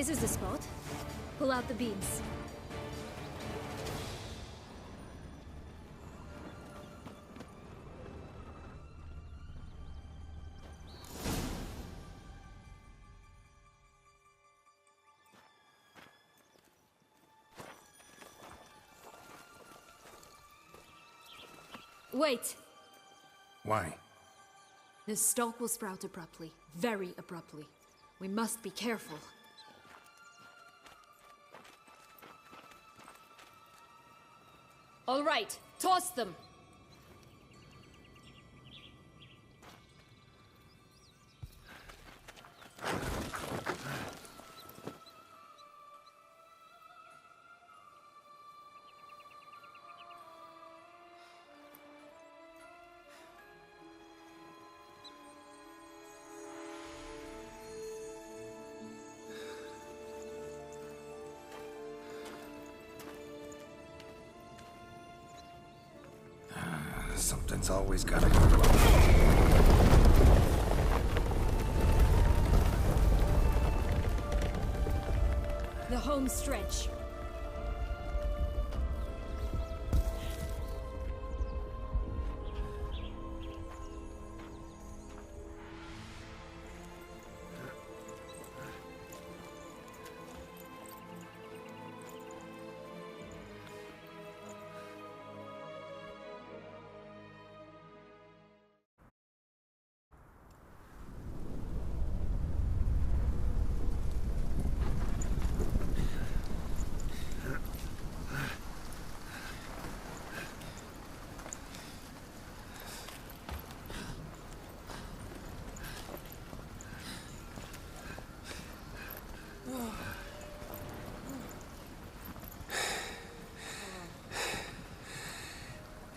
This is the spot. Pull out the beams. Wait! Why? The stalk will sprout abruptly. Very abruptly. We must be careful. All right, toss them! Something's always gotta go wrong. The home stretch.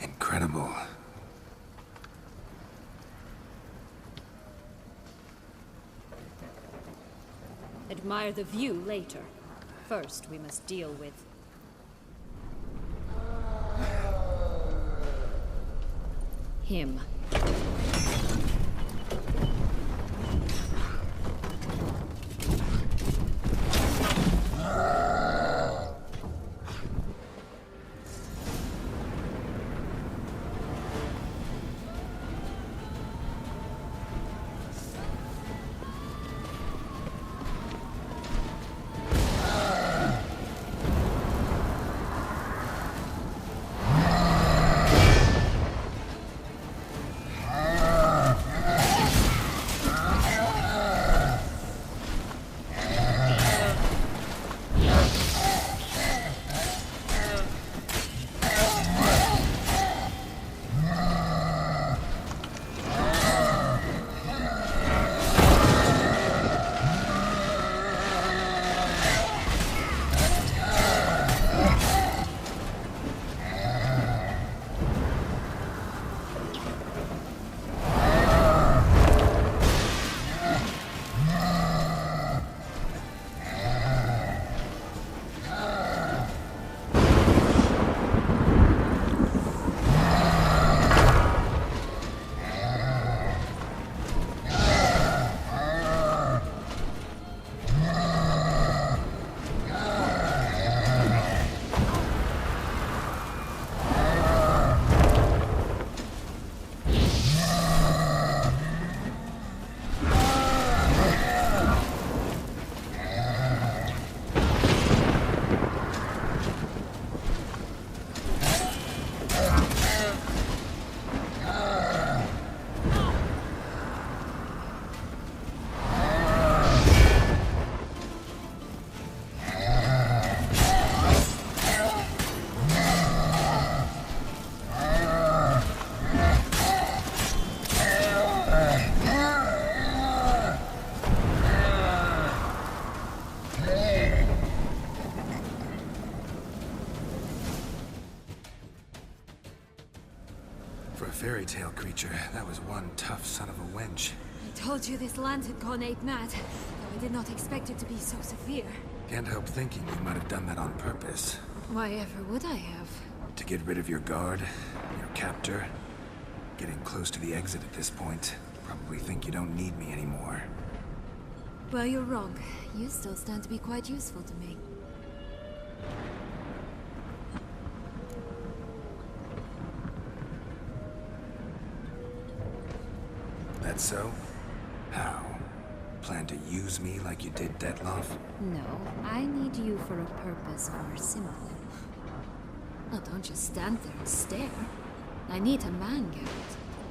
Incredible. Admire the view later. First, we must deal with... him. For a fairy tale creature, that was one tough son of a wench. I told you this land had gone ape mad, though I did not expect it to be so severe. Can't help thinking you might have done that on purpose. Why ever would I have? To get rid of your guard, your captor. Getting close to the exit at this point. Probably think you don't need me anymore. Well, you're wrong. You still stand to be quite useful to me. That so? How? Plan to use me like you did Detloff? No, I need you for a purpose more simple. Oh, don't just stand there and stare. I need a man, Garrett,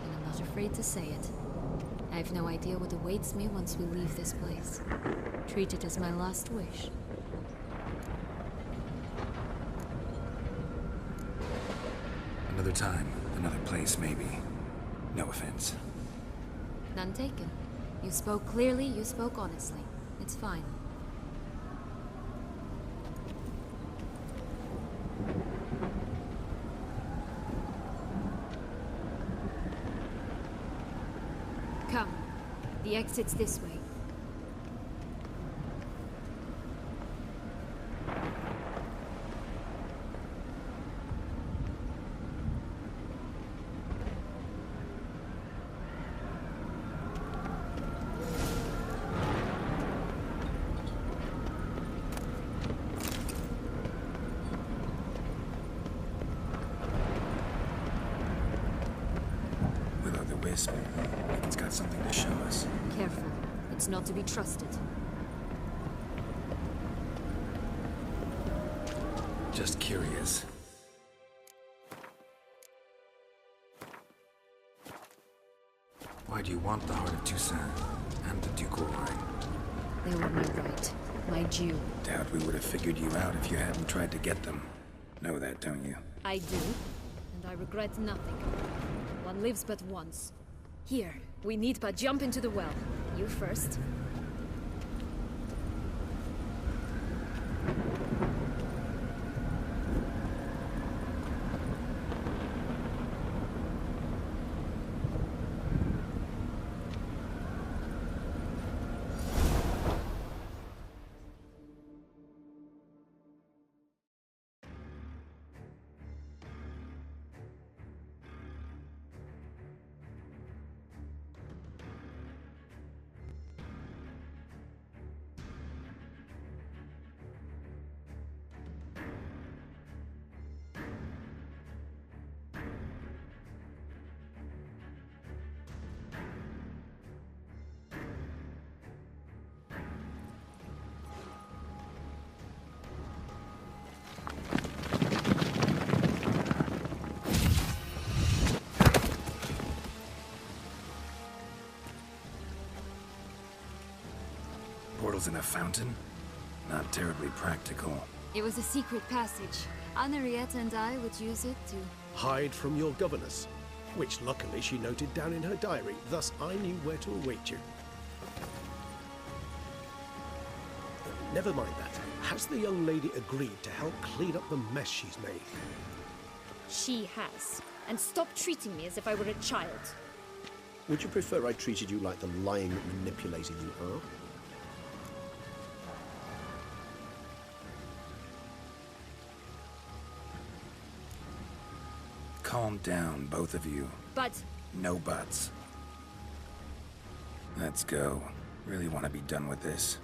and I'm not afraid to say it. I have no idea what awaits me once we leave this place. Treat it as my last wish. Another time, another place, maybe. No offense. None taken. You spoke clearly, you spoke honestly. It's fine. Come. The exit's this way. Will-o'-the-wisp. Like it's got something to show us. Careful. It's not to be trusted. Just curious. Why do you want the Heart of Toussaint and the Ducal Wine? They were my right. My due. Doubt we would have figured you out if you hadn't tried to get them. Know that, don't you? I do, and I regret nothing. One lives but once. Here, we need but jump into the well. You first. Portals in a fountain? Not terribly practical. It was a secret passage. Henriette and I would use it to... Hide from your governess, which luckily she noted down in her diary, thus I knew where to await you. Never mind that. Has the young lady agreed to help clean up the mess she's made? She has. And stop treating me as if I were a child. Would you prefer I treated you like the lying, manipulating you are? Calm down, both of you. But... No buts. Let's go. Really want to be done with this.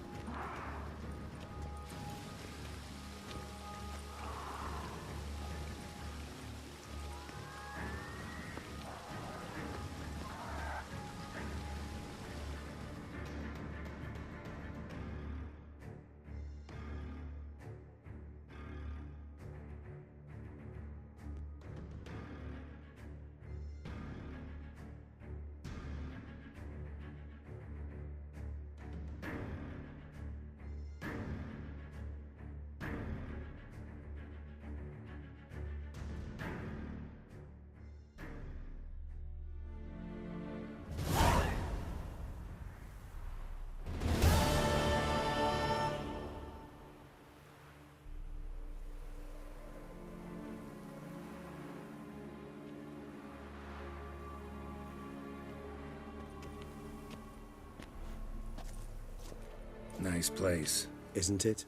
Nice place. Isn't it?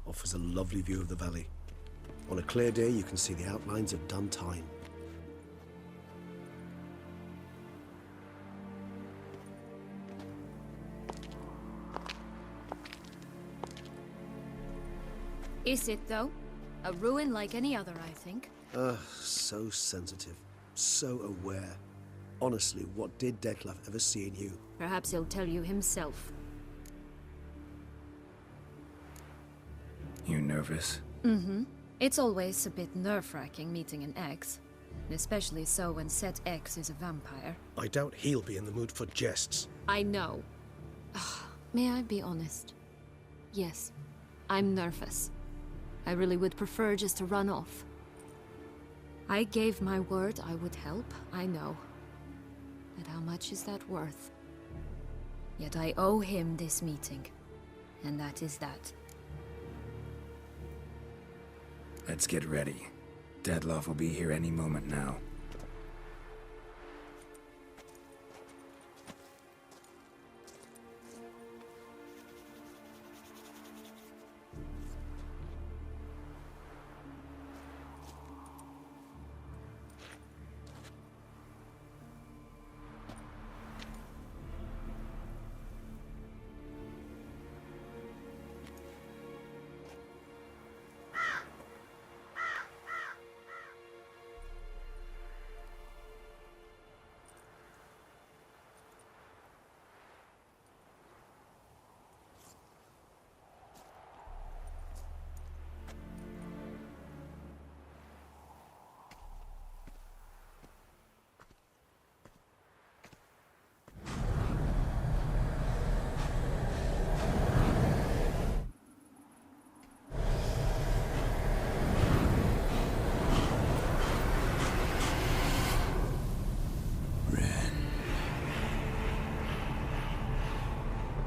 Offers a lovely view of the valley. On a clear day, you can see the outlines of Duntine. Is it, though? A ruin like any other, I think. So sensitive. So aware. Honestly, what did Detlef ever see in you? Perhaps he'll tell you himself. You nervous? Mm-hmm. It's always a bit nerve-wracking meeting an ex. Especially so when said ex is a vampire. I doubt he'll be in the mood for jests. I know. May I be honest? Yes, I'm nervous. I really would prefer just to run off. I gave my word I would help, I know. But how much is that worth? Yet I owe him this meeting. And that is that. Let's get ready. Detlef will be here any moment now.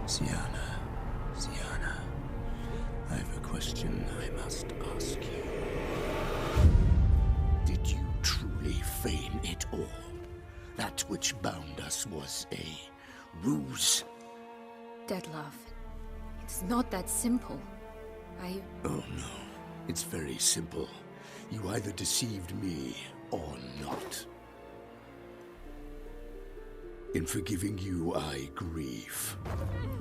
Sienna, I have a question I must ask you. Did you truly feign it all? That which bound us was a ruse? Detlef, it's not that simple. Oh no, it's very simple. You either deceived me or not. In forgiving you, I grieve.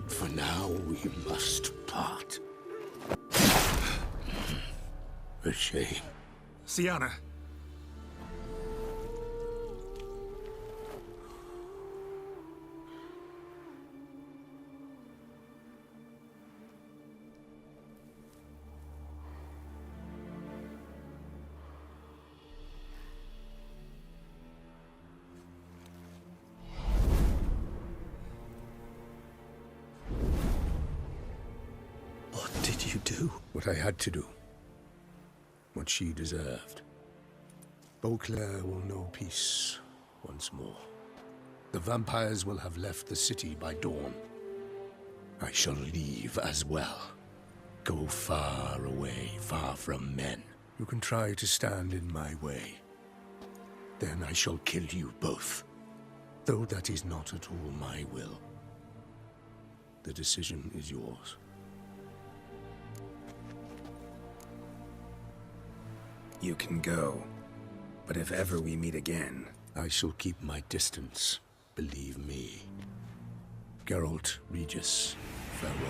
For now, we must part. A shame. Sienna. What I had to do. What she deserved. Beauclair will know peace once more. The vampires will have left the city by dawn. I shall leave as well. Go far away, far from men. You can try to stand in my way. Then I shall kill you both. Though that is not at all my will. The decision is yours. You can go, but if ever we meet again... I shall keep my distance, believe me. Geralt, Regis, farewell.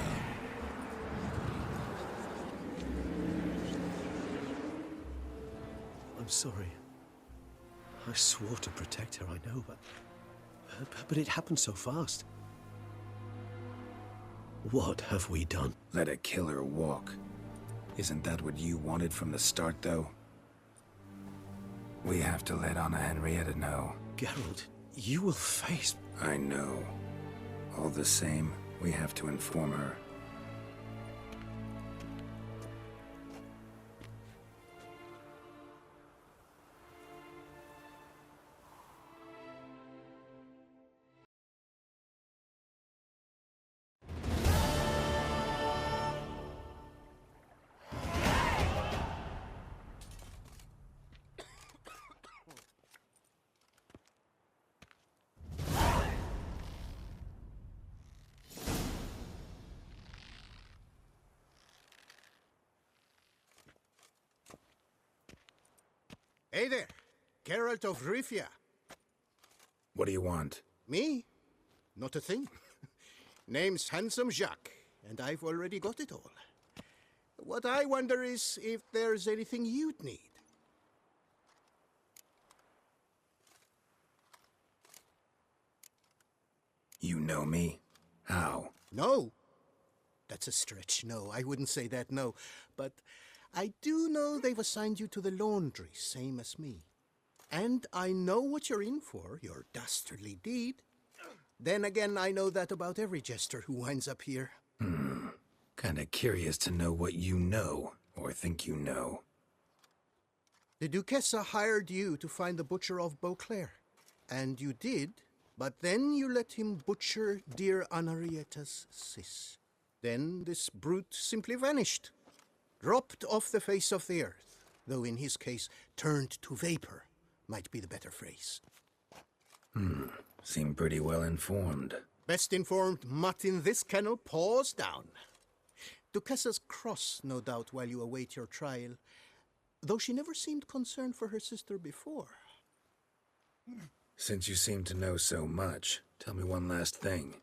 I'm sorry. I swore to protect her, I know, but it happened so fast. What have we done? Let a killer walk. Isn't that what you wanted from the start, though? We have to let Anna Henrietta know. Geralt, you will face... I know. All the same, we have to inform her. Hey there, Geralt of Rivia. What do you want? Me? Not a thing. Name's Handsome Jacques, and I've already got it all. What I wonder is if there's anything you'd need. You know me? How? No. That's a stretch. No, I wouldn't say that, no. But I do know they've assigned you to the laundry, same as me. And I know what you're in for, your dastardly deed. Then again, I know that about every jester who winds up here. Kinda curious to know what you know, or think you know. The Duchessa hired you to find the butcher of Beauclair. And you did, but then you let him butcher dear Anarietta's sis. Then this brute simply vanished. Dropped off the face of the earth, though in his case, turned to vapor, might be the better phrase. Seem pretty well informed. Best informed mutt in this kennel paws down. Duchessa's cross, no doubt, while you await your trial, though she never seemed concerned for her sister before. Since you seem to know so much, tell me one last thing.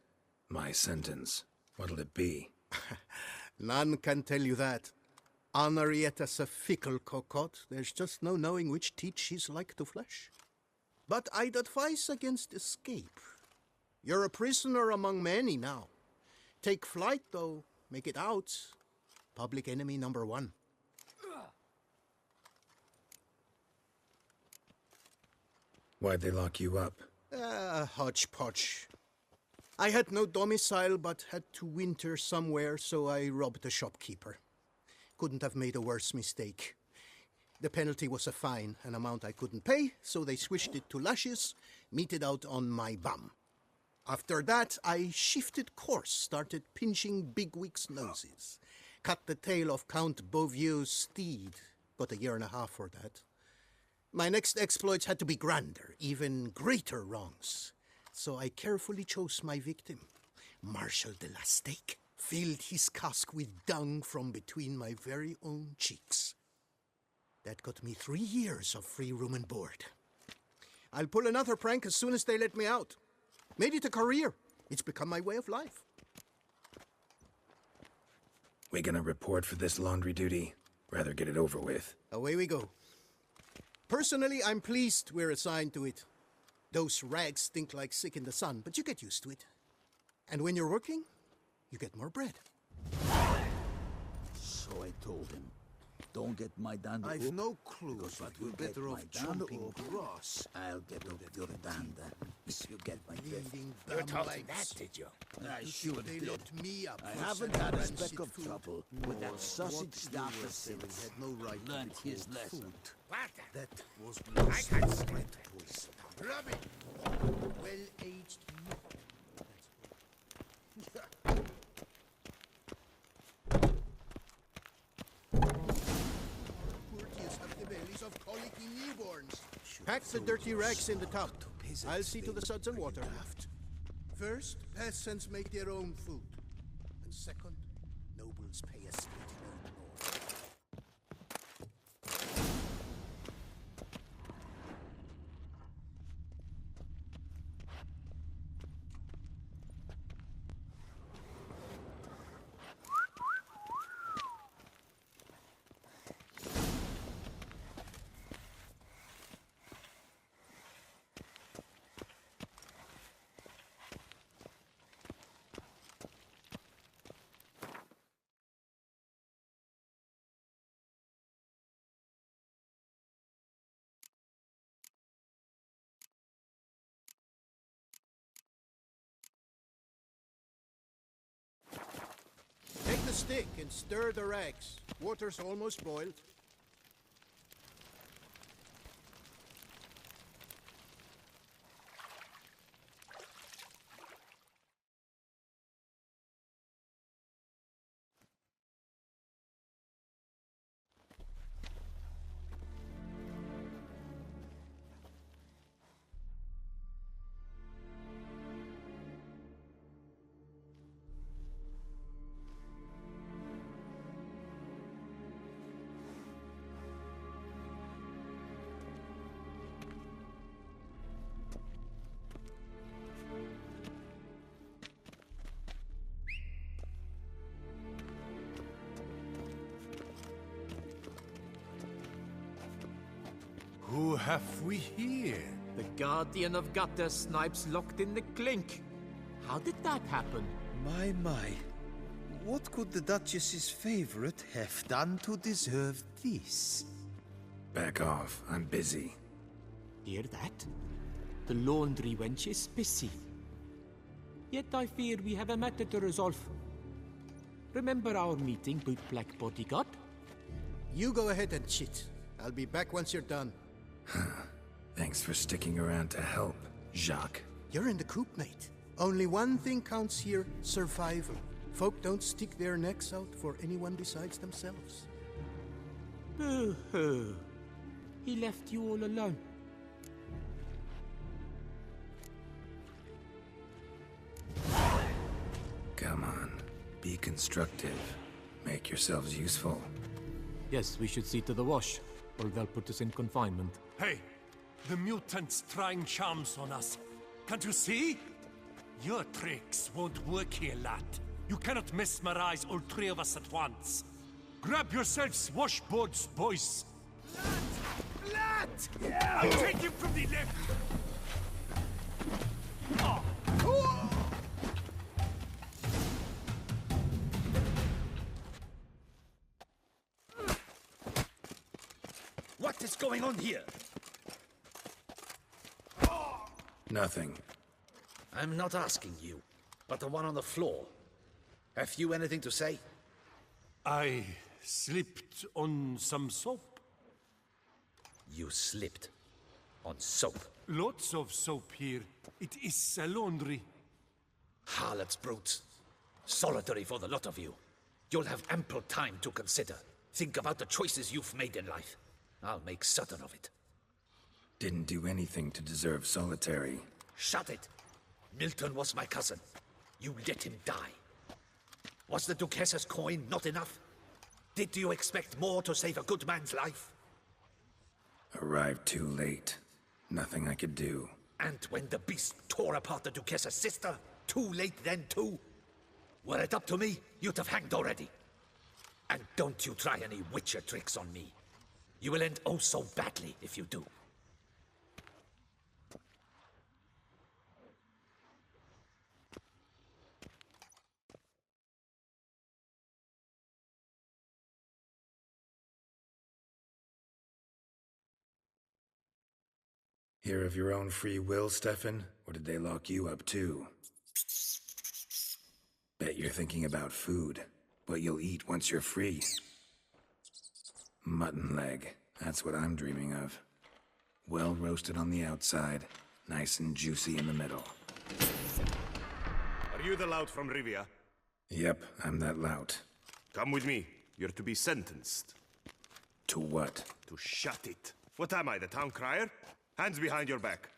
My sentence. What'll it be? None can tell you that. Anarietta's a fickle cocotte. There's just no knowing which teat she's like to flesh. But I'd advise against escape. You're a prisoner among many now. Take flight, though. Make it out. Public enemy number one. Why'd they lock you up? Hodgepodge. I had no domicile, but had to winter somewhere, so I robbed a shopkeeper. Couldn't have made a worse mistake. The penalty was a fine, an amount I couldn't pay, so they switched it to lashes, meted out on my bum. After that, I shifted course, started pinching bigwigs' noses. Cut the tail of Count Beauvieux's steed. Got a year and a half for that. My next exploits had to be grander, even greater wrongs. So I carefully chose my victim, Marshal de la Stake. Filled his cask with dung from between my very own cheeks. That got me 3 years of free room and board. I'll pull another prank as soon as they let me out. Made it a career. It's become my way of life. We gonna report for this laundry duty? Rather get it over with. Away we go. Personally, I'm pleased we're assigned to it. Those rags stink like sick in the sun, but you get used to it. And when you're working, you get more bread. So I told him, don't get my dander. I've up, no clue, because but if you we're get better my off dander chomping up, grass. I'll get up your dander. If you get my drift. You told him that, did you? I sure They did. locked me up. I for haven't had a rancid speck of food. trouble with that sausage snapper since. Had no right Learned to be his called lesson. food. That was I can't stand poison. Rubbish! Well-aged meat. Courtiers have the bellies of colicky newborns. Pack the dirty rags in the tub. I'll see to the suds and water. First, peasants make their own food. And second, nobles pay a splitting old lord. Take the stick and stir the rags. Water's almost boiled. Who have we here? The Guardian of Gutter Snipes locked in the clink. How did that happen? My. What could the Duchess's favorite have done to deserve this? Back off. I'm busy. Hear that? The laundry wench is busy. Yet I fear we have a matter to resolve. Remember our meeting, bootblack bodyguard? You go ahead and cheat. I'll be back once you're done. Thanks for sticking around to help, Jacques. You're in the coop, mate. Only one thing counts here, survival. Folk don't stick their necks out for anyone besides themselves. Boo-hoo. He left you all alone. Come on. Be constructive. Make yourselves useful. Yes, we should see to the wash, or they'll put us in confinement. Hey, the mutant's trying charms on us. Can't you see? Your tricks won't work here, lad. You cannot mesmerize all three of us at once. Grab yourselves washboards, boys. Lad! I'll take him from the left! What is going on here? Nothing. I'm not asking you, but the one on the floor. Have you anything to say? I slipped on some soap. You slipped on soap. Lots of soap here. It is a laundry. Harlots, brutes. Solitary for the lot of you. You'll have ample time to consider. Think about the choices you've made in life. I'll make certain of it. Didn't do anything to deserve solitary. Shut it! Milton was my cousin. You let him die. Was the Duchess's coin not enough? Did you expect more to save a good man's life? Arrived too late. Nothing I could do. And when the beast tore apart the Duchess's sister, too late then too? Were it up to me, you'd have hanged already. And don't you try any witcher tricks on me. You will end oh so badly if you do. Here of your own free will, Stefan? Or did they lock you up too? Bet you're thinking about food. What you'll eat once you're free. Mutton leg. That's what I'm dreaming of. Well roasted on the outside, nice and juicy in the middle. Are you the lout from Rivia? Yep, I'm that lout. Come with me. You're to be sentenced. To what? To shut it. What am I, the town crier? Hands behind your back.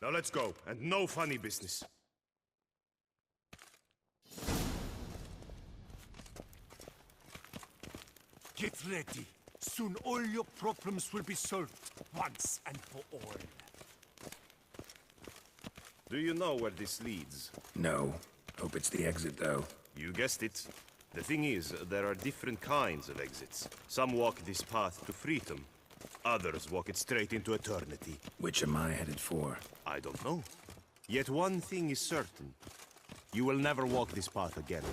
Now let's go, and no funny business. Get ready. Soon all your problems will be solved, once and for all. Do you know where this leads? No. Hope it's the exit, though. You guessed it. The thing is, there are different kinds of exits. Some walk this path to freedom. Others walk it straight into eternity. Which am I headed for? I don't know. Yet one thing is certain. You will never walk this path again.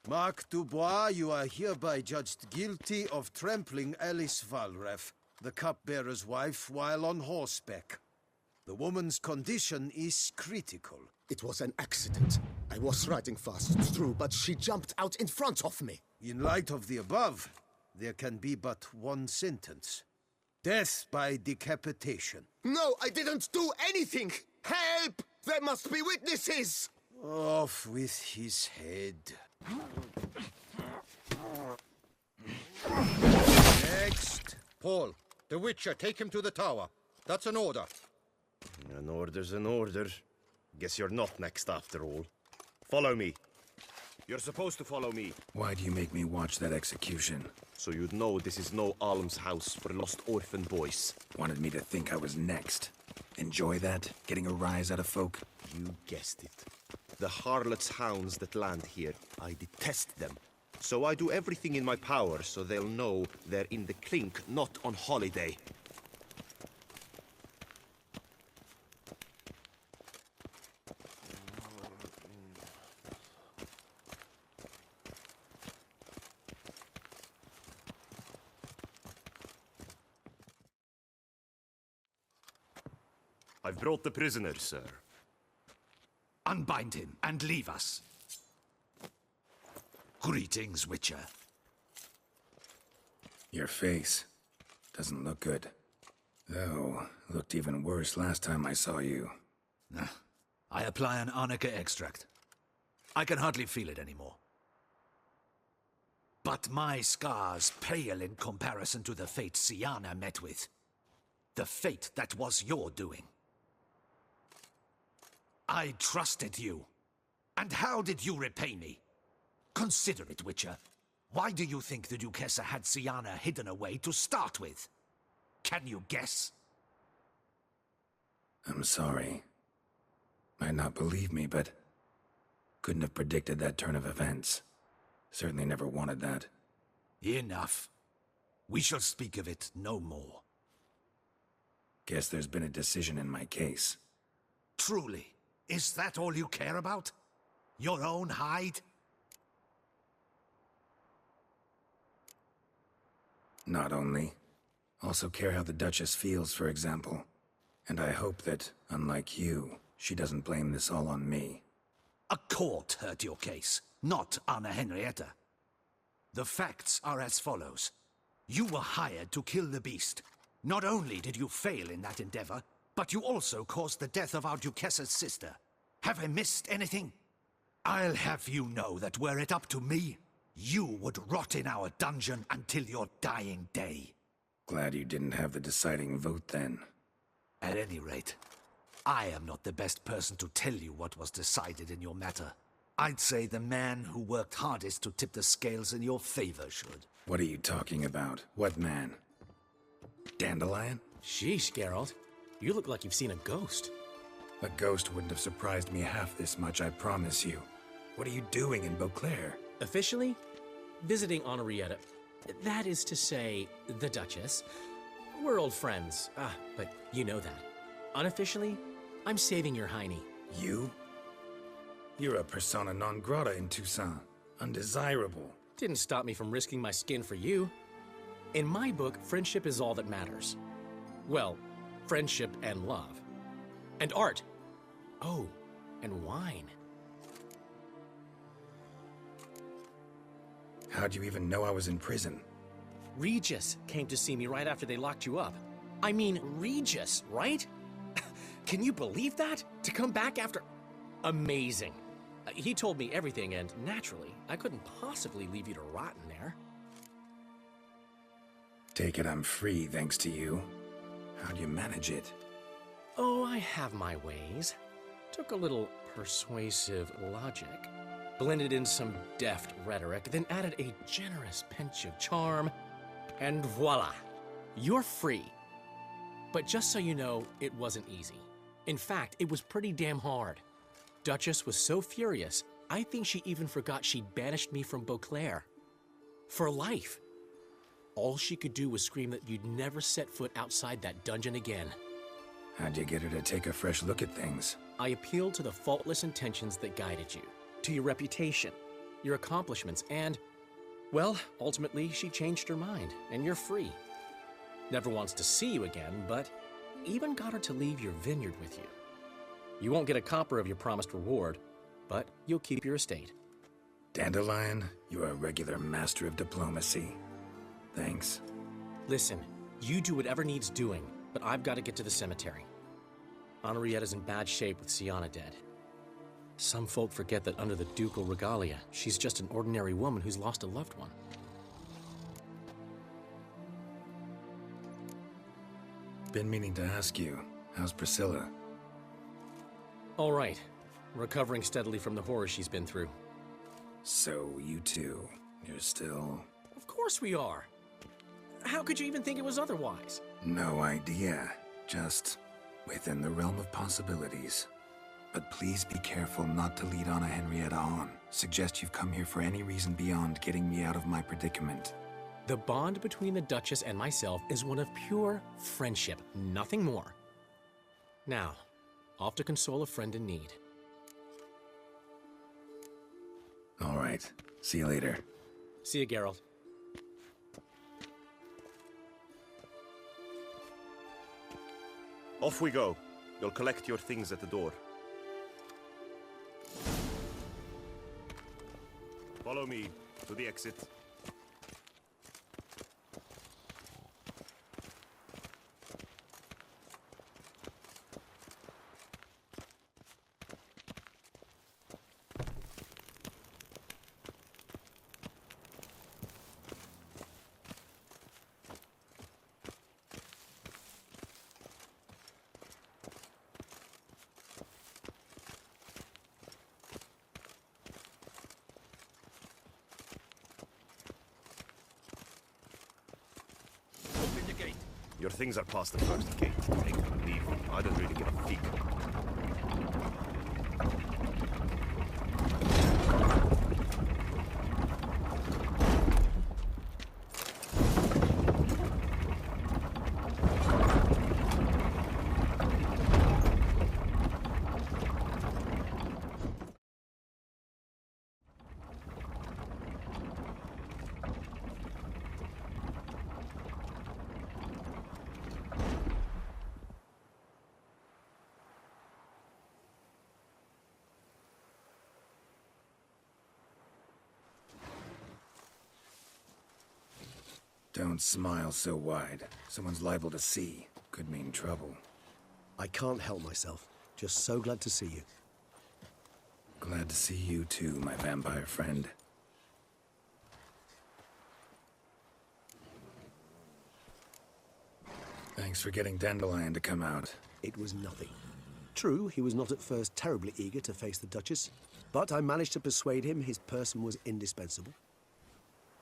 Mark Dubois, you are hereby judged guilty of trampling Alice Valref, the cupbearer's wife, while on horseback. The woman's condition is critical. It was an accident. I was riding fast through, but she jumped out in front of me. In light of the above, there can be but one sentence. Death by decapitation. No, I didn't do anything! Help! There must be witnesses! Off with his head. Next. Paul, the Witcher, take him to the tower. That's an order. An order's an order. Guess you're not next after all. Follow me. You're supposed to follow me. Why do you make me watch that execution? So you'd know this is no almshouse for lost orphan boys. Wanted me to think I was next. Enjoy that? Getting a rise out of folk? You guessed it. The harlots' hounds that land here, I detest them. So I do everything in my power so they'll know they're in the clink, not on holiday. I've brought the prisoner, sir. Unbind him and leave us. Greetings, Witcher. Your face doesn't look good. Though, looked even worse last time I saw you. I apply an arnica extract. I can hardly feel it anymore. But my scars pale in comparison to the fate Siana met with. The fate that was your doing. I trusted you. And how did you repay me? Consider it, Witcher. Why do you think the Duchessa had Siana hidden away to start with? Can you guess? I'm sorry. Might not believe me, but couldn't have predicted that turn of events. Certainly never wanted that. Enough. We shall speak of it no more. Guess there's been a decision in my case. Truly, is that all you care about? Your own hide? Not only. Also care how the Duchess feels, for example. And I hope that, unlike you, she doesn't blame this all on me. A court heard your case, not Anna Henrietta. The facts are as follows. You were hired to kill the beast. Not only did you fail in that endeavor, but you also caused the death of our Duchessa's sister. Have I missed anything? I'll have you know that were it up to me, you would rot in our dungeon until your dying day. Glad you didn't have the deciding vote then. At any rate, I am not the best person to tell you what was decided in your matter. I'd say the man who worked hardest to tip the scales in your favor should. What are you talking about? What man? Dandelion? Sheesh, Geralt. You look like you've seen a ghost. A ghost wouldn't have surprised me half this much, I promise you. What are you doing in Beauclair? Officially, visiting Henrietta. That is to say, the Duchess. We're old friends. But you know that. Unofficially, I'm saving your hiney. You? You're a persona non grata in Toussaint. Undesirable. Didn't stop me from risking my skin for you. In my book, friendship is all that matters. Well, friendship and love. And art. Oh, and wine. How'd you even know I was in prison? Regis came to see me right after they locked you up. I mean, Regis, right? Can you believe that? To come back after... Amazing. He told me everything, and naturally, I couldn't possibly leave you to rot in there. Take it I'm free, thanks to you. How'd you manage it? Oh, I have my ways. Took a little persuasive logic, blended in some deft rhetoric, then added a generous pinch of charm, and voila! You're free. But just so you know, it wasn't easy. In fact, it was pretty damn hard. Duchess was so furious, I think she even forgot she'd banished me from Beauclair. For life. All she could do was scream that you'd never set foot outside that dungeon again. How'd you get her to take a fresh look at things? I appealed to the faultless intentions that guided you, to your reputation, your accomplishments, and, well, ultimately she changed her mind, and you're free. Never wants to see you again, but even got her to leave your vineyard with you. You won't get a copper of your promised reward, but you'll keep your estate. Dandelion, you're a regular master of diplomacy. Thanks. Listen, you do whatever needs doing, but I've got to get to the cemetery. Henrietta's in bad shape with Siana dead. Some folk forget that under the ducal regalia, she's just an ordinary woman who's lost a loved one. Been meaning to ask you, how's Priscilla? All right. Recovering steadily from the horror she's been through. So, you two, you're still... Of course we are. How could you even think it was otherwise? No idea. Just within the realm of possibilities. But please be careful not to lead Anna Henrietta on. Suggest you've come here for any reason beyond getting me out of my predicament. The bond between the Duchess and myself is one of pure friendship, nothing more. Now, off to console a friend in need. All right. See you later. See you, Geralt. Off we go. You'll collect your things at the door. Follow me to the exit. Your things are past the first gate. Take them and leave them. I don't really give a fig. Don't smile so wide. Someone's liable to see. Could mean trouble. I can't help myself. Just so glad to see you. Glad to see you too, my vampire friend. Thanks for getting Dandelion to come out. It was nothing. True, he was not at first terribly eager to face the Duchess, but I managed to persuade him his person was indispensable.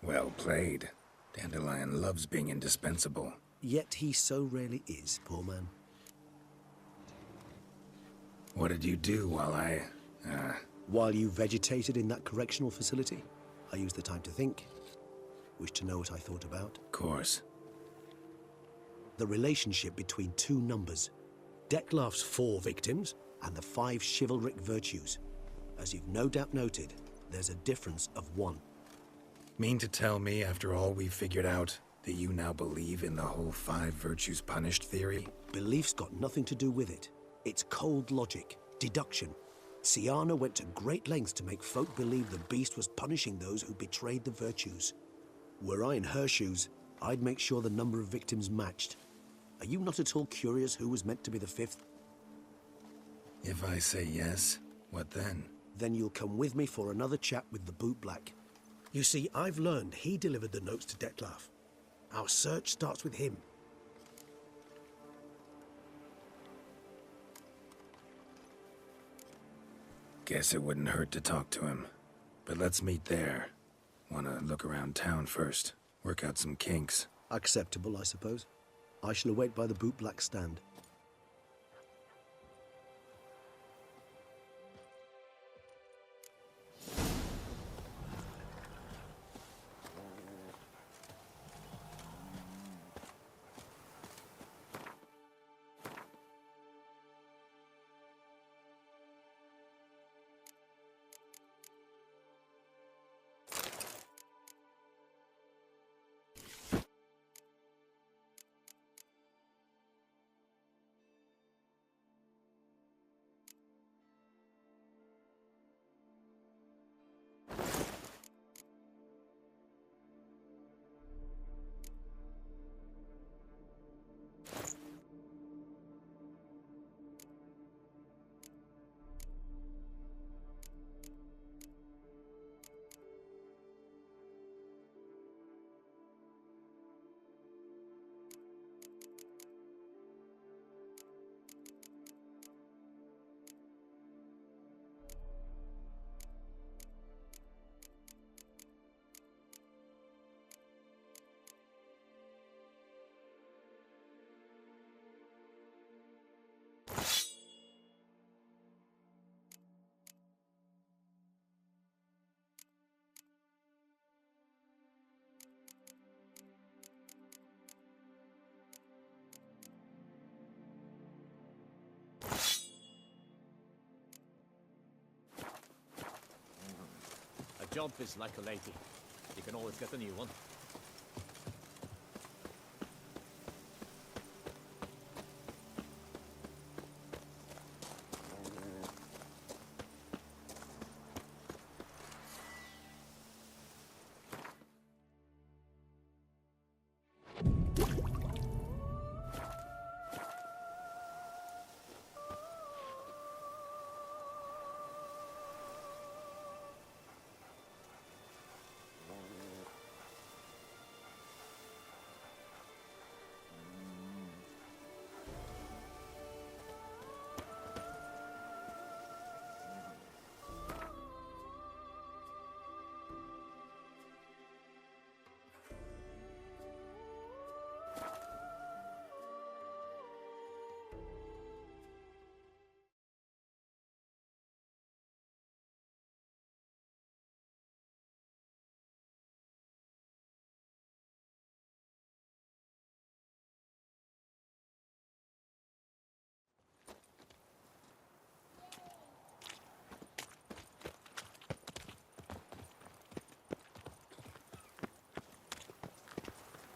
Well played. Dandelion loves being indispensable. Yet he so rarely is, poor man. What did you do while While you vegetated in that correctional facility, I used the time to think. Wish to know what I thought about? Of course. The relationship between two numbers. Dettlaff's 4 victims and the 5 chivalric virtues. As you've no doubt noted, there's a difference of 1. Mean to tell me, after all we've figured out, that you now believe in the whole 5 virtues punished theory? Belief's got nothing to do with it. It's cold logic, deduction. Syanna went to great lengths to make folk believe the beast was punishing those who betrayed the virtues. Were I in her shoes, I'd make sure the number of victims matched. Are you not at all curious who was meant to be the 5th? If I say yes, what then? Then you'll come with me for another chat with the bootblack. You see, I've learned he delivered the notes to Dettlaff. Our search starts with him. Guess it wouldn't hurt to talk to him. But let's meet there. Wanna look around town first. Work out some kinks. Acceptable, I suppose. I shall await by the bootblack stand. jump is like a lady. You can always get a new one.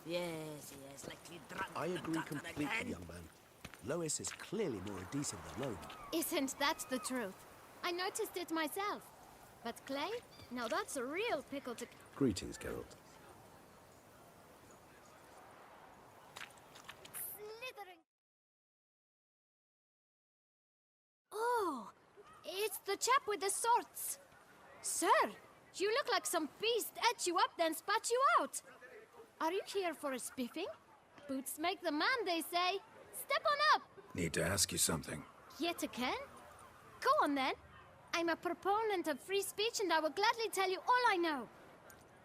Yes, like you drunk. I agree completely, young man. Lois is clearly more decent than Lone. Isn't that the truth? I noticed it myself. But Clay? Now that's a real pickle to... Greetings, Geralt. Slithering... Oh, it's the chap with the swords. Sir, you look like some beast ate you up then spat you out. Are you here for a spiffing? Boots make the man, they say. Step on up. Need to ask you something. Yet again? Go on then. I'm a proponent of free speech and I will gladly tell you all I know.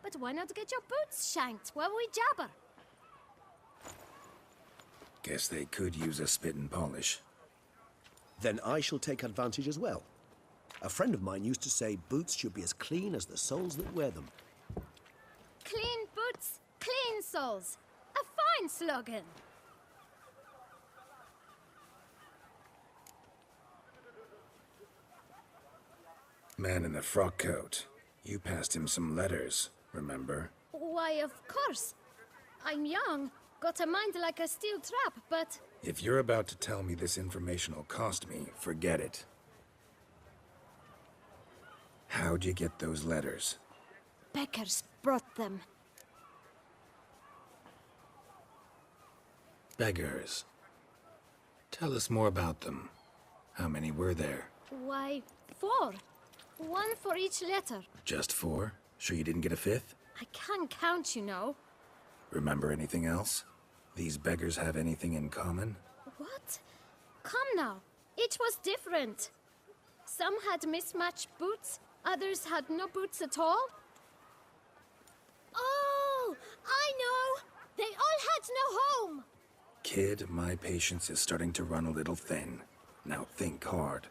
But why not get your boots shanked while we jabber? Guess they could use a spit and polish. Then I shall take advantage as well. A friend of mine used to say boots should be as clean as the soles that wear them. Clean boots, clean soles. A fine slogan. Man in the frock coat. You passed him some letters, remember? Why, of course. I'm young, got a mind like a steel trap, but... If you're about to tell me this information will cost me, forget it. How'd you get those letters? Beggars brought them. Beggars. Tell us more about them. How many were there? Why, 4. 1 for each letter. Just 4? Sure you didn't get a 5th? I can't count, you know. Remember anything else? These beggars have anything in common? What? Come now. Each was different. Some had mismatched boots, others had no boots at all. Oh, I know! They all had no home! Kid, my patience is starting to run a little thin. Now think hard.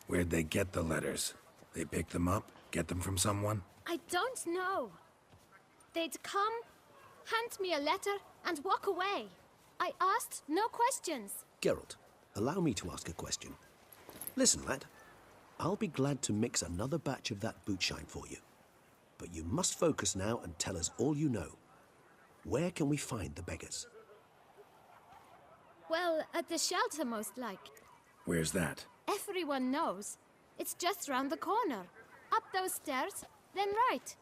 Where'd they get the letters? They pick them up? Get them from someone? I don't know. They'd come, hand me a letter, and walk away. I asked no questions. Geralt, allow me to ask a question. Listen, lad. I'll be glad to mix another batch of that bootshine for you. But you must focus now and tell us all you know. Where can we find the beggars? Well, at the shelter, most like. Where's that? Everyone knows. It's just round the corner. Up those stairs, then right.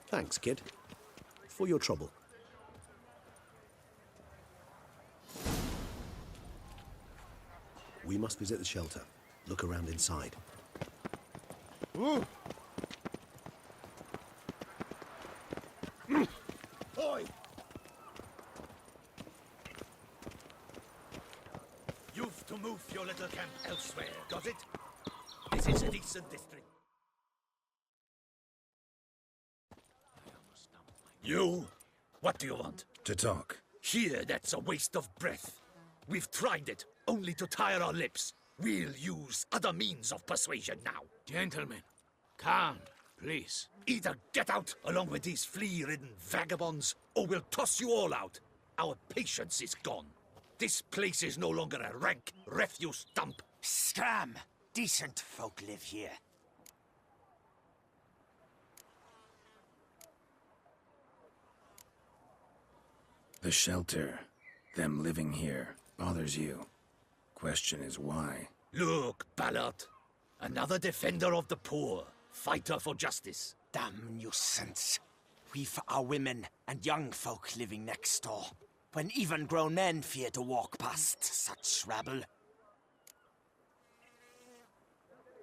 Thanks, kid. For your trouble. We must visit the shelter. Look around inside. Ooh. Oi! You've to move your little camp elsewhere, does it? This is a decent district. You? What do you want? To talk. Here, that's a waste of breath. We've tried it, only to tire our lips. We'll use other means of persuasion now. Gentlemen, calm, please. Either get out along with these flea-ridden vagabonds, or we'll toss you all out. Our patience is gone. This place is no longer a rank refuse dump. Scram! Decent folk live here. The shelter, them living here, bothers you. Question is why? Look, Ballard. Another defender of the poor. Fighter for justice. Damn nuisance. We've our women and young folk living next door, when even grown men fear to walk past such rabble.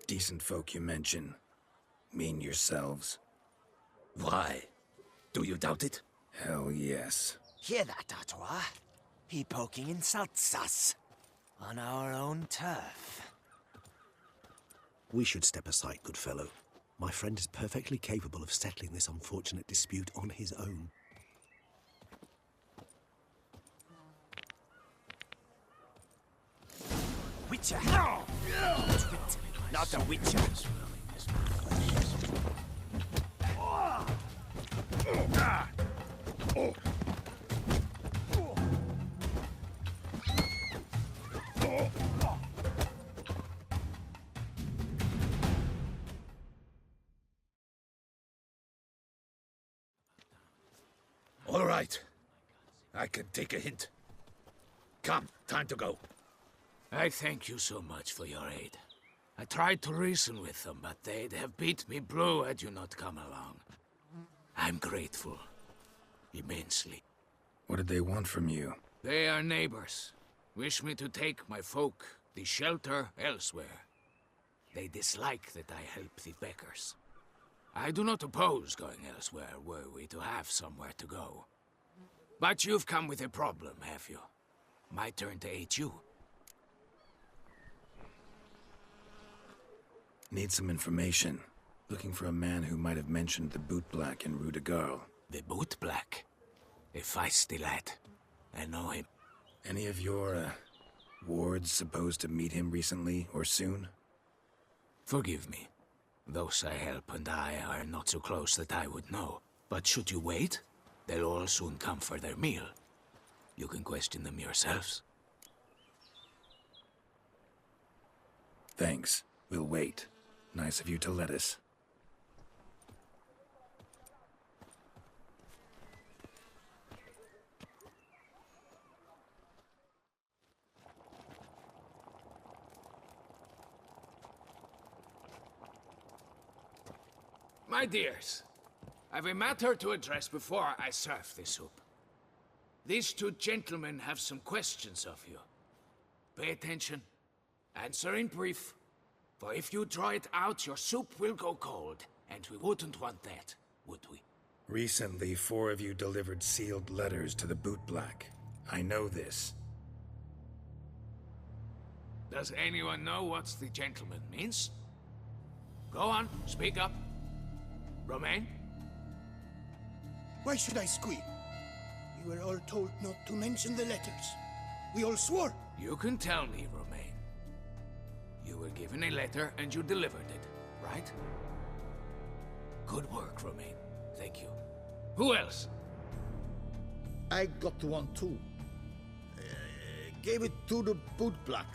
Decent folk you mention. Mean yourselves. Why? Do you doubt it? Hell yes. Hear that, Artois? He poking insults us. On our own turf. We should step aside, good fellow. My friend is perfectly capable of settling this unfortunate dispute on his own. Witcher! No! Not a Witcher! All right. I can take a hint. Come, time to go. I thank you so much for your aid. I tried to reason with them, but they'd have beat me blue had you not come along. I'm grateful. Immensely. What did they want from you? They are neighbors. Wish me to take my folk, the shelter, elsewhere. They dislike that I help the beggars. I do not oppose going elsewhere, were we to have somewhere to go. But you've come with a problem, have you? My turn to aid you. Need some information. Looking for a man who might have mentioned the bootblack in Rue de Garl. The bootblack? A feisty lad. I know him. Any of your, wards supposed to meet him recently or soon? Forgive me. Those I help and I are not so close that I would know. But should you wait, they'll all soon come for their meal. You can question them yourselves. Thanks. We'll wait. Nice of you to let us. My dears, I've a matter to address before I serve the soup. These two gentlemen have some questions of you. Pay attention. Answer in brief. For if you draw it out, your soup will go cold. And we wouldn't want that, would we? Recently, 4 of you delivered sealed letters to the bootblack. I know this. Does anyone know what the gentleman means? Go on, speak up. Romain? Why should I squeal? We were all told not to mention the letters. We all swore. You can tell me, Romain. You were given a letter and you delivered it, right? Good work, Romain. Thank you. Who else? I got one too. Gave it to the bootblack.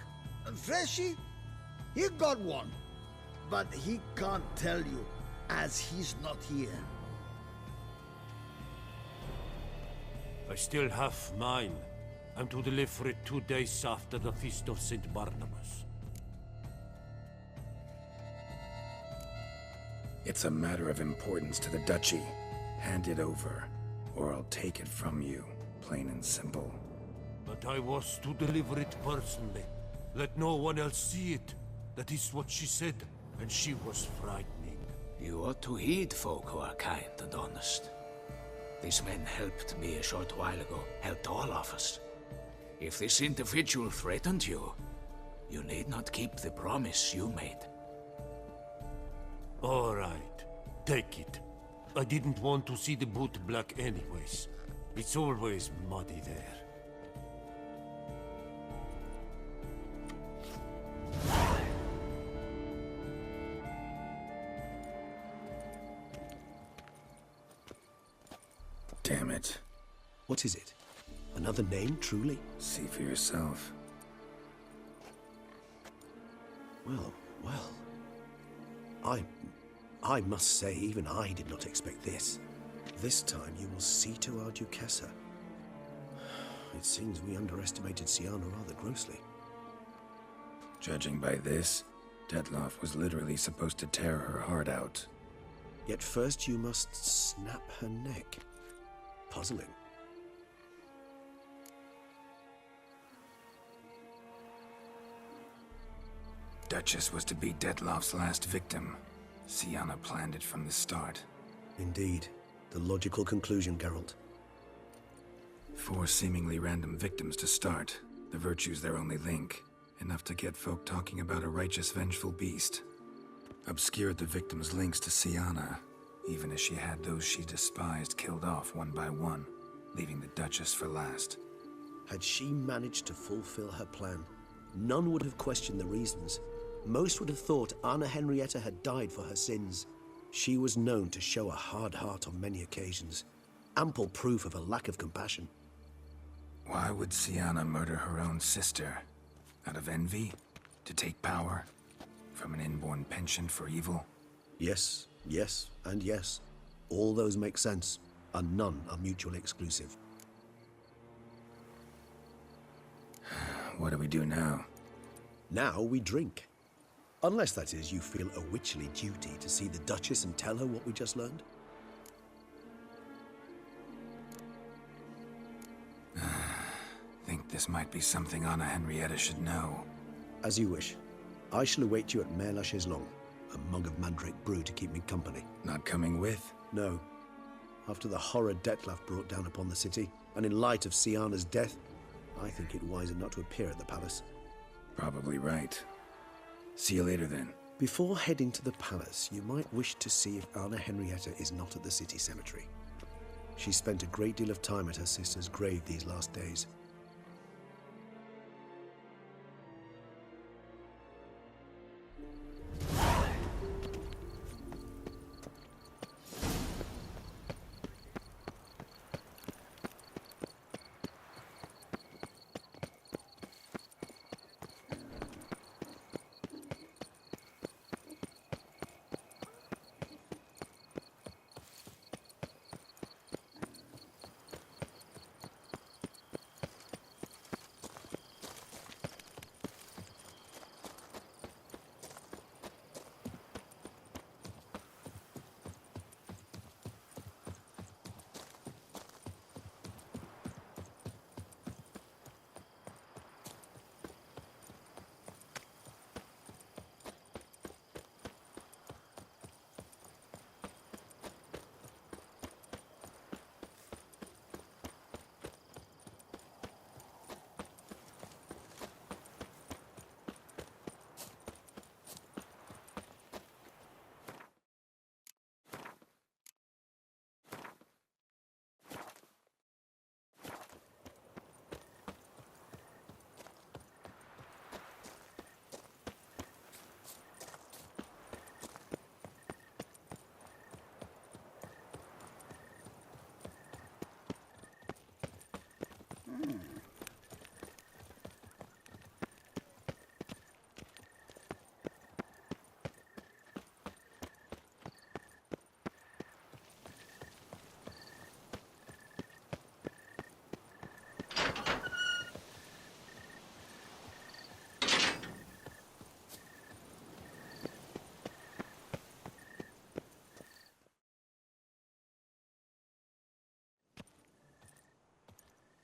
And Freshy, he got one. But he can't tell you, as he's not here. I still have mine. I'm to deliver it 2 days after the Feast of St. Barnabas. It's a matter of importance to the Duchy. Hand it over, or I'll take it from you, plain and simple. But I was to deliver it personally. Let no one else see it. That is what she said, and she was frightening. You ought to heed folk who are kind and honest. These men helped me a short while ago, helped all of us. If this individual threatened you, you need not keep the promise you made. All right, take it. I didn't want to see the bootblack anyways. It's always muddy there. Damn it. What is it? Another name, truly? See for yourself. Well. I must say, even I did not expect this. This time you will see to our Duquesa. It seems we underestimated Siana rather grossly. Judging by this, Detloff was literally supposed to tear her heart out. Yet first you must snap her neck. Puzzling. Duchess was to be Detloff's last victim. Siana planned it from the start. Indeed. The logical conclusion, Geralt. 4 seemingly random victims to start. The virtue's their only link. Enough to get folk talking about a righteous, vengeful beast. Obscured the victims' links to Siana, even as she had those she despised killed off one by one, leaving the Duchess for last. Had she managed to fulfill her plan, none would have questioned the reasons. Most would have thought Anna Henrietta had died for her sins. She was known to show a hard heart on many occasions. Ample proof of a lack of compassion. Why would Siana murder her own sister? Out of envy? To take power? From an inborn penchant for evil? Yes, and yes. All those make sense, and none are mutually exclusive. What do we do now? Now we drink. Unless, that is, you feel a witcherly duty to see the Duchess and tell her what we just learned. Think this might be something Anna Henrietta should know. As you wish. I shall await you at Mare la Chaiselongue. A mug of mandrake brew to keep me company. Not coming with? No. After the horror Detlaff brought down upon the city, and in light of Siana's death, I think it wiser not to appear at the palace. Probably right. See you later, then. Before heading to the palace, you might wish to see if Anna Henrietta is not at the city cemetery. She spent a great deal of time at her sister's grave these last days.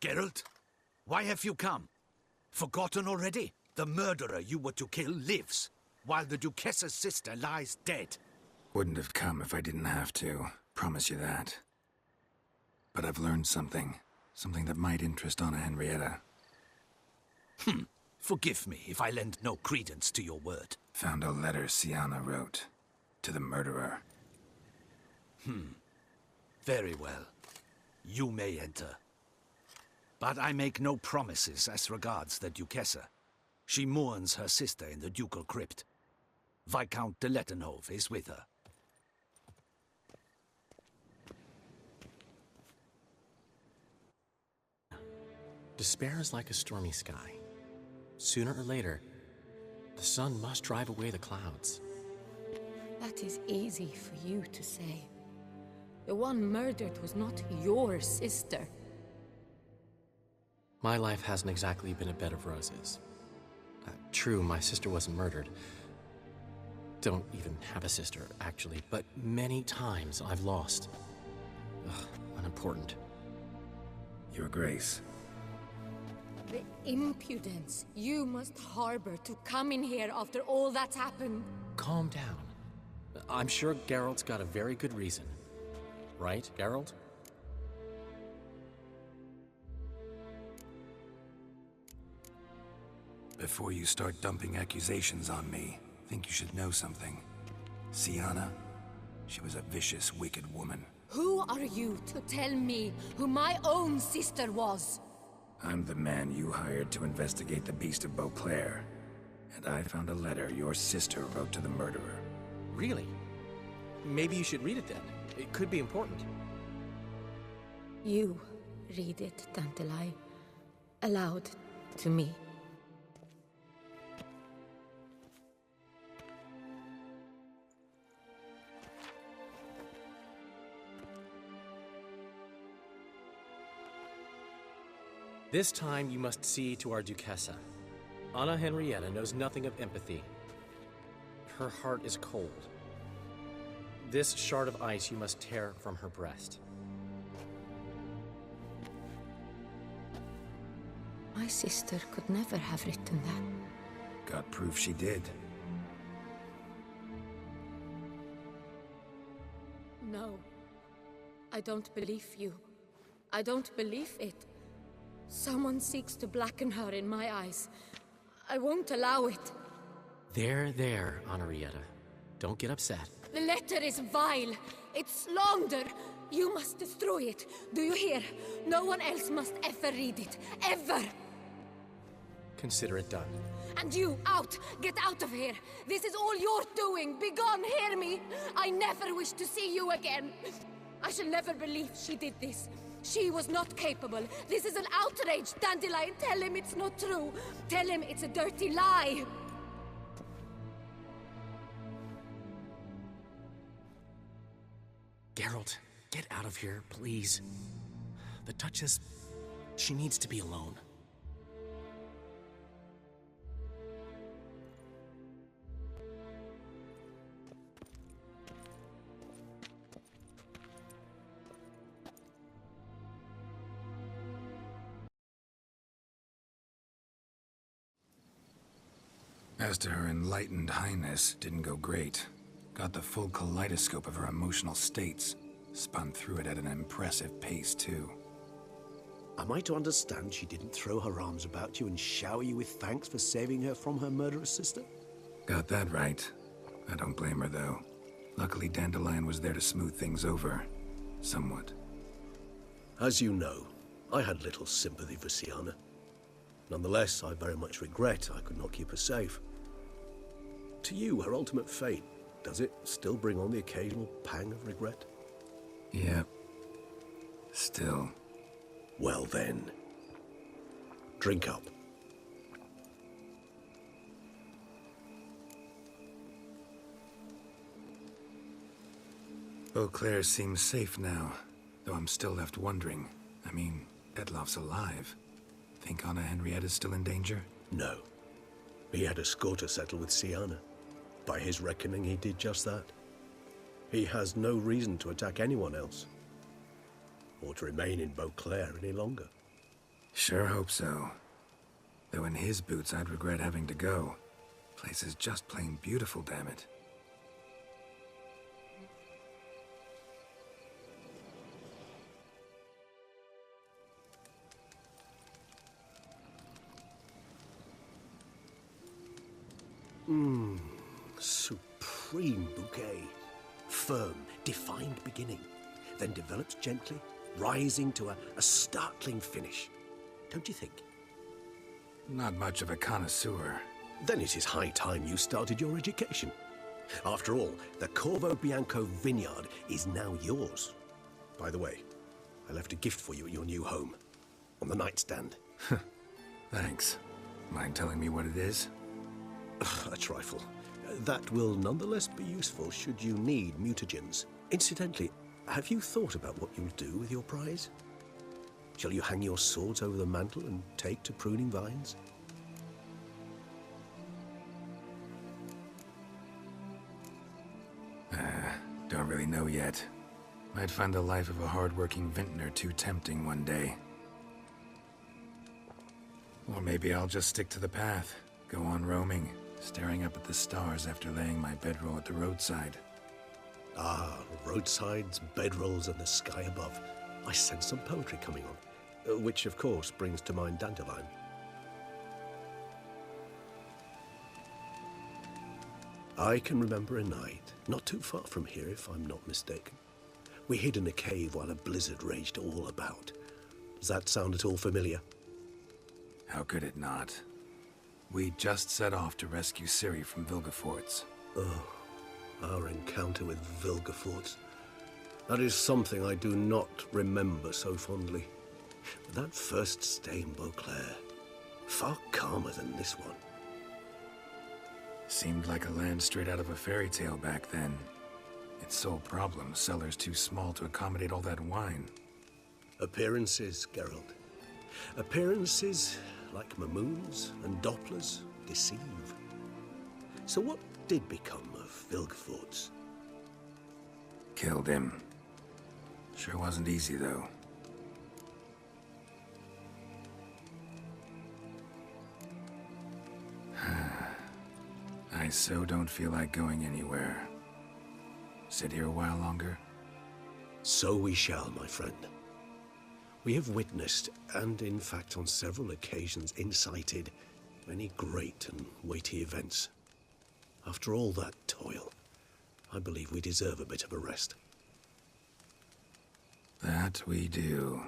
Geralt, why have you come? Forgotten already? The murderer you were to kill lives, while the Duquessa's sister lies dead. Wouldn't have come if I didn't have to. Promise you that. But I've learned something. Something that might interest Anna Henrietta. Forgive me if I lend no credence to your word. Found a letter Siana wrote. To the murderer. Very well. You may enter. But I make no promises as regards the Duquessa. She mourns her sister in the ducal crypt. Viscount de Lettenhove is with her. Despair is like a stormy sky. Sooner or later, the sun must drive away the clouds. That is easy for you to say. The one murdered was not your sister. My life hasn't exactly been a bed of roses. True, my sister wasn't murdered. Don't even have a sister, actually, but many times I've lost. Ugh, unimportant. Your Grace. The impudence you must harbor to come in here after all that's happened. Calm down. I'm sure Geralt's got a very good reason. Right, Geralt? Before you start dumping accusations on me, I think you should know something. Siana, she was a vicious, wicked woman. Who are you to tell me who my own sister was? I'm the man you hired to investigate the Beast of Beauclair. And I found a letter your sister wrote to the murderer. Really? Maybe you should read it then. It could be important. You read it, Dandelai, aloud to me. This time you must see to our Duchessa. Anna Henrietta knows nothing of empathy. Her heart is cold. This shard of ice you must tear from her breast. My sister could never have written that. Got proof she did. No. I don't believe you. I don't believe it. Someone seeks to blacken her in my eyes. I won't allow it. There, Henrietta. Don't get upset. The letter is vile. It's slander. You must destroy it. Do you hear? No one else must ever read it. Ever! Consider it done. And you, out! Get out of here! This is all you're doing! Begone, hear me! I never wish to see you again! I shall never believe she did this. She was not capable. This is an outrage, Dandelion. Tell him it's not true. Tell him it's a dirty lie. Geralt, get out of here, please. The Duchess, she needs to be alone. As to her enlightened highness, didn't go great. Got the full kaleidoscope of her emotional states. Spun through it at an impressive pace, too. Am I to understand she didn't throw her arms about you and shower you with thanks for saving her from her murderous sister? Got that right. I don't blame her, though. Luckily, Dandelion was there to smooth things over. Somewhat. As you know, I had little sympathy for Siana. Nonetheless, I very much regret I could not keep her safe. To you, her ultimate fate, does it still bring on the occasional pang of regret? Yep. Still. Well then. Drink up. Beauclair seems safe now, though I'm still left wondering. I mean, Detloff's alive. Think Anna Henrietta's still in danger? No. He had a score to settle with Siana. By his reckoning, he did just that. He has no reason to attack anyone else, or to remain in Beauclair any longer. Sure hope so. Though in his boots, I'd regret having to go. Place is just plain beautiful, damn it. Supreme bouquet. Firm, defined beginning, then develops gently, rising to a startling finish. Don't you think? Not much of a connoisseur. Then it is high time you started your education. After all, the Corvo Bianco vineyard is now yours. By the way, I left a gift for you at your new home, on the nightstand. Thanks. Mind telling me what it is? A trifle. That will nonetheless be useful should you need mutagens. Incidentally, have you thought about what you'll do with your prize? Shall you hang your swords over the mantle and take to pruning vines? Don't really know yet. Might find the life of a hard-working vintner too tempting one day. Or maybe I'll just stick to the path, go on roaming, staring up at the stars after laying my bedroll at the roadside. Ah, roadsides, bedrolls, and the sky above. I sense some poetry coming on, which of course brings to mind Dandelion. I can remember a night, not too far from here if I'm not mistaken. We hid in a cave while a blizzard raged all about. Does that sound at all familiar? How could it not? We just set off to rescue Ciri from Vilgefortz. Oh, our encounter with Vilgefortz. That is something I do not remember so fondly. But that first stay in Beauclair, far calmer than this one. Seemed like a land straight out of a fairy tale back then. Its sole problem, cellars too small to accommodate all that wine. Appearances, Geralt. Appearances, like Mamoons and Dopplers, deceive. So what did become of Vilgefortz? Killed him. Sure wasn't easy, though. I so don't feel like going anywhere. Sit here a while longer? So we shall, my friend. We have witnessed, and in fact on several occasions incited, many great and weighty events. After all that toil, I believe we deserve a bit of a rest. That we do.